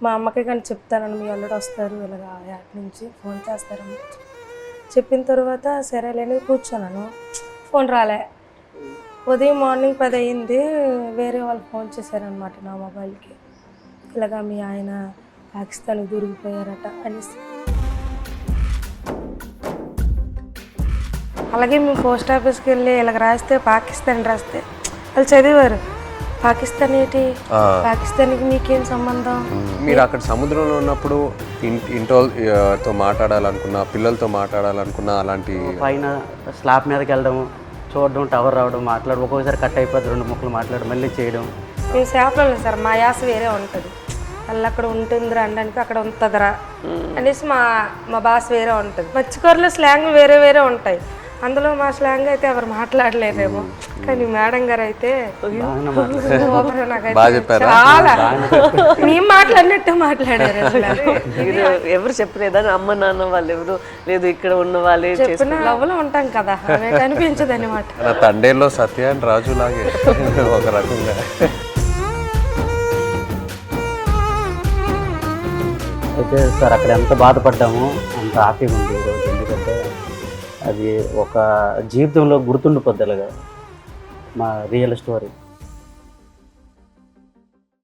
మా అమ్మకి కానీ చెప్తానని మీ అల్లుడు వస్తారు ఇలాగా యాడ్ నుంచి ఫోన్ చేస్తారని చెప్పిన తర్వాత సరేలేని కూర్చున్నాను. ఫోన్ రాలే. ఉదయం మార్నింగ్ 10 అయింది. వేరే వాళ్ళు ఫోన్ చేశారనమాట నా మొబైల్కి. ఇలాగా మీ ఆయన పాకిస్తాన్కి దొరికిపోయారట అనేసి. అలాగే మేము పోస్ట్ ఆఫీస్కి వెళ్ళి ఇలాగ రాస్తే పాకిస్తాన్ రాస్తే వాళ్ళు చదివారు. పాకిస్తాన్ ఏంటి, పాకిస్తాన్కి మీకేం సంబంధం? మీరు అక్కడ సముద్రంలో ఉన్నప్పుడు ఇంటితో మాట్లాడాలనుకున్నా, పిల్లలతో మాట్లాడాలనుకున్నా అలాంటి పైన స్లాబ్ మీదకి వెళ్ళడం, చూడడం, టవర్ రావడం, మాట్లాడడం, ఒక్కొక్కసారి కట్ అయిపోతుంది, 2 ముక్కలు మాట్లాడడం, మళ్ళీ చేయడం. మేము సేపలో లేదు సార్, మా యాస వేరే ఉంటుంది. వాళ్ళు అక్కడ ఉంటుందిరా అనడానికి అక్కడ ఉంటుందిరా అనేసి మా భాష వేరే ఉంటుంది. మత్స్యకారుల స్లాంగ్ వేరే వేరే ఉంటాయి. అందులో మా స్లాంగ్ అయితే ఎవరు మాట్లాడలేరేమో, కానీ మేడం గారు అయితే చాలా మేము మాట్లాడినట్టు మాట్లాడారు. ఎవరు చెప్పలేదని అమ్మ నాన్న వాళ్ళు ఎవరు లేదు, ఇక్కడ ఉన్న వాళ్ళే చెప్పిన లవ్లో ఉంటాం కదా, అదే కనిపించదు అనమాట. తండేల్లో సత్య అండ్ రాజు లాగే ఒక రకంగా. అయితే సార్ అక్కడ ఎంత బాధపడ్డామో అంత హ్యాపీగా ఉంది ఈరోజు. ఎందుకంటే అది ఒక జీవితంలో గుర్తుండిపోద్ది అలాగా మా రియల్ స్టోరీ.